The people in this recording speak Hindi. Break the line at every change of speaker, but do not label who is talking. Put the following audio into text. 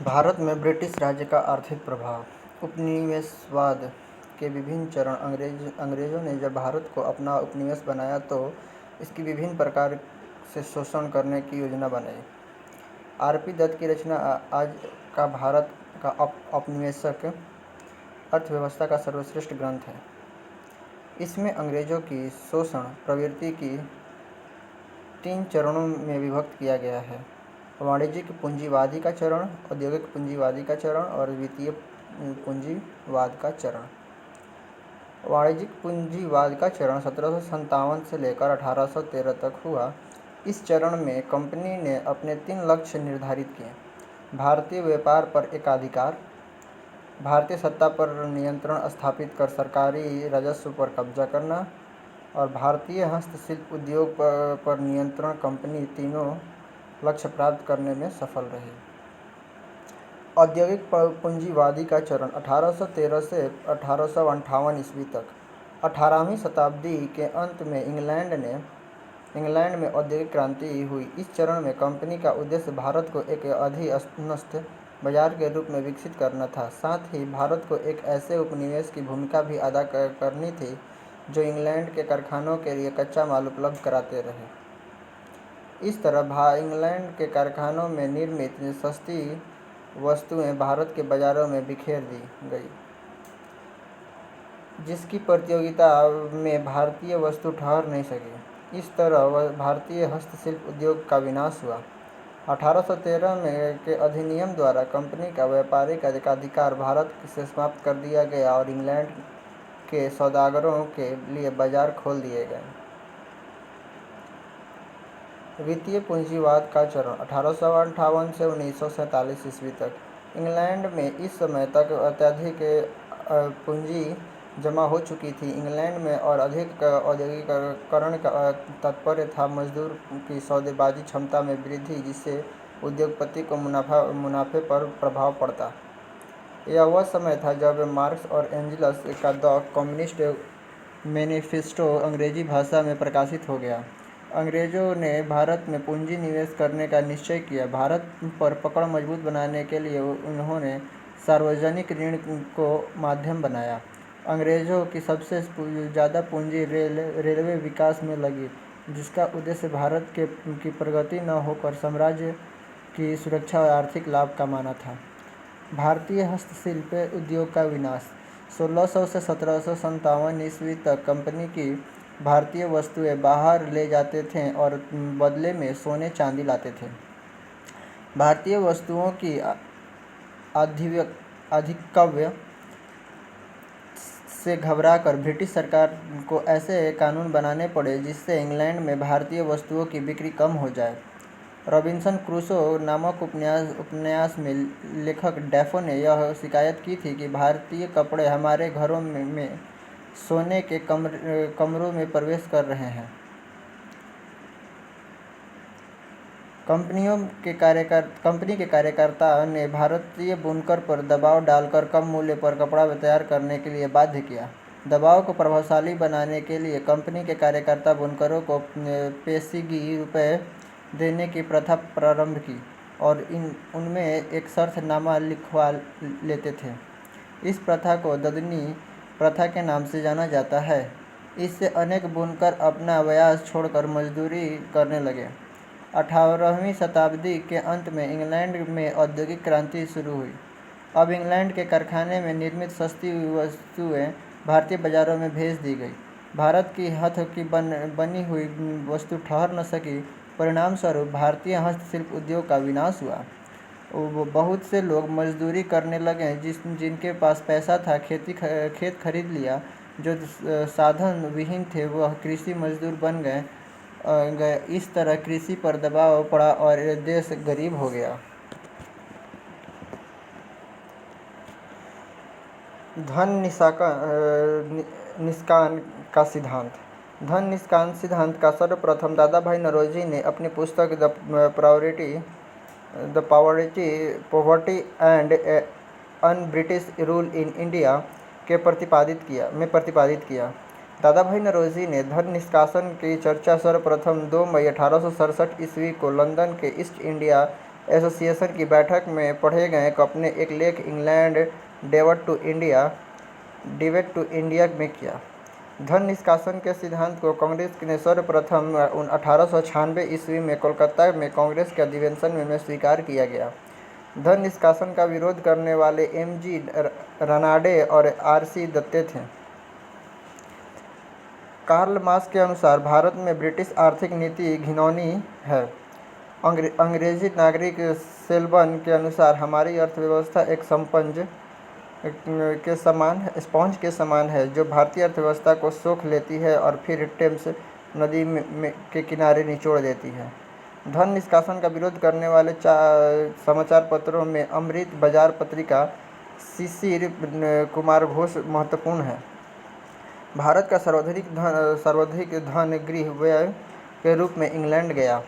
भारत में ब्रिटिश राज्य का आर्थिक प्रभाव। उपनिवेशवाद के विभिन्न चरण। अंग्रेज़ों ने जब भारत को अपना उपनिवेश बनाया तो इसकी विभिन्न प्रकार से शोषण करने की योजना बनाई। आर.पी. दत्त की रचना आज का भारत का औपनिवेशिक अर्थव्यवस्था का सर्वश्रेष्ठ ग्रंथ है। इसमें अंग्रेज़ों की शोषण प्रवृत्ति की 3 चरणों में विभक्त किया गया है: वाणिज्यिक पूंजीवादी का चरण, औद्योगिक पूंजीवादी का चरण और वित्तीय पूंजीवाद का चरण। वाणिज्यिक पूंजीवाद का चरण 1757 से लेकर 1813 तक हुआ। इस चरण में कंपनी ने अपने 3 लक्ष्य निर्धारित किए: भारतीय व्यापार पर एकाधिकार, भारतीय सत्ता पर नियंत्रण स्थापित कर सरकारी राजस्व पर कब्जा करना और भारतीय हस्तशिल्प उद्योग पर नियंत्रण। कंपनी तीनों लक्ष्य प्राप्त करने में सफल रही। औद्योगिक पूंजीवादी का चरण 1813 से 1858 ईस्वी तक। 18वीं शताब्दी के अंत में इंग्लैंड में औद्योगिक क्रांति हुई। इस चरण में कंपनी का उद्देश्य भारत को एक अधीनस्थ बाजार के रूप में विकसित करना था। साथ ही भारत को एक ऐसे उपनिवेश की भूमिका भी अदा करनी थी जो इंग्लैंड के कारखानों के लिए कच्चा माल उपलब्ध कराते रहे। इस तरह इंग्लैंड के कारखानों में निर्मित सस्ती वस्तुएं भारत के बाजारों में बिखेर दी गई, जिसकी प्रतियोगिता में भारतीय वस्तु ठहर नहीं सकी। इस तरह भारतीय हस्तशिल्प उद्योग का विनाश हुआ। 1813 में के अधिनियम द्वारा कंपनी का व्यापारिक एकाधिकार भारत से समाप्त कर दिया गया और इंग्लैंड के सौदागरों के लिए बाजार खोल दिए गए। वित्तीय पूंजीवाद का चरण 1858 से 1947 ईस्वी तक। इंग्लैंड में इस समय तक अत्यधिक पूंजी जमा हो चुकी थी। इंग्लैंड में और अधिक औद्योगिकीकरण का तात्पर्य था मजदूर की सौदेबाजी क्षमता में वृद्धि, जिससे उद्योगपति को मुनाफे पर प्रभाव पड़ता। यह वह समय था जब मार्क्स और एंगल्स का द कम्युनिस्ट मैनिफेस्टो अंग्रेजी भाषा में प्रकाशित हो गया। अंग्रेज़ों ने भारत में पूंजी निवेश करने का निश्चय किया। भारत पर पकड़ मजबूत बनाने के लिए उन्होंने सार्वजनिक ऋण को माध्यम बनाया। अंग्रेज़ों की सबसे ज़्यादा पूंजी रेलवे विकास में लगी, जिसका उद्देश्य भारत की प्रगति न होकर साम्राज्य की सुरक्षा और आर्थिक लाभ कमाना था। भारतीय हस्तशिल्प उद्योग का विनाश। 1600 से 1757 ईस्वी तक कंपनी की भारतीय वस्तुएं बाहर ले जाते थे और बदले में सोने चांदी लाते थे। भारतीय वस्तुओं की अधिक्यता से घबराकर ब्रिटिश सरकार को ऐसे कानून बनाने पड़े जिससे इंग्लैंड में भारतीय वस्तुओं की बिक्री कम हो जाए। रॉबिन्सन क्रूसो नामक उपन्यास में लेखक डेफो ने यह शिकायत की थी कि भारतीय कपड़े हमारे घरों में सोने के कमरों में प्रवेश कर रहे हैं। कंपनी के कार्यकर्ता ने भारतीय बुनकर पर दबाव डालकर कम मूल्य पर कपड़ा तैयार करने के लिए बाध्य किया। दबाव को प्रभावशाली बनाने के लिए कंपनी के कार्यकर्ता बुनकरों को पेशीगी रुपये देने की प्रथा प्रारंभ की और उनमें एक शर्तनामा लिखवा लेते थे। इस प्रथा को ददनी प्रथा के नाम से जाना जाता है। इससे अनेक बुनकर अपना व्यवसाय छोड़कर मजदूरी करने लगे। 18वीं शताब्दी के अंत में इंग्लैंड में औद्योगिक क्रांति शुरू हुई। अब इंग्लैंड के कारखाने में निर्मित सस्ती वस्तुएं भारतीय बाजारों में भेज दी गई। भारत की हाथ की बनी हुई वस्तु ठहर न सकी। परिणाम स्वरूप भारतीय हस्तशिल्प उद्योग का विनाश हुआ। बहुत से लोग मजदूरी करने लगे। जिनके पास पैसा था खेत खरीद लिया। जो साधन विहीन थे वह कृषि मजदूर बन गए। इस तरह कृषि पर दबाव पड़ा और देश गरीब हो गया। धन निष्कासन का सिद्धांत। धन निष्कासन सिद्धांत का सर्वप्रथम दादाभाई नौरोजी ने अपनी पुस्तक the poverty and un-British rule in India में प्रतिपादित किया। दादाभाई नौरोजी ने धन निष्कासन की चर्चा सर्वप्रथम 2 मई 1867 ईस्वी को लंदन के ईस्ट इंडिया एसोसिएशन की बैठक में पढ़े गए अपने एक लेख इंग्लैंड डिबेट टू इंडिया में किया। धन निष्कासन के सिद्धांत को कांग्रेस ने सर्वप्रथम 1896 ईस्वी में कोलकाता में कांग्रेस के अधिवेशन में स्वीकार किया गया। धन निष्कासन का विरोध करने वाले एम.जी. रनाडे और आर.सी. दत्ते थे। कार्ल मार्क्स के अनुसार भारत में ब्रिटिश आर्थिक नीति घिनौनी है। अंग्रेजी नागरिक सेल्बन के अनुसार हमारी अर्थव्यवस्था एक स्पंज के समान है जो भारतीय अर्थव्यवस्था को सोख लेती है और फिर टेम्स नदी के किनारे निचोड़ देती है। धन निष्कासन का विरोध करने वाले समाचार पत्रों में अमृत बाजार पत्रिका, शिशिर कुमार घोष महत्वपूर्ण है। भारत का सर्वाधिक धन गृह व्यय के रूप में इंग्लैंड गया।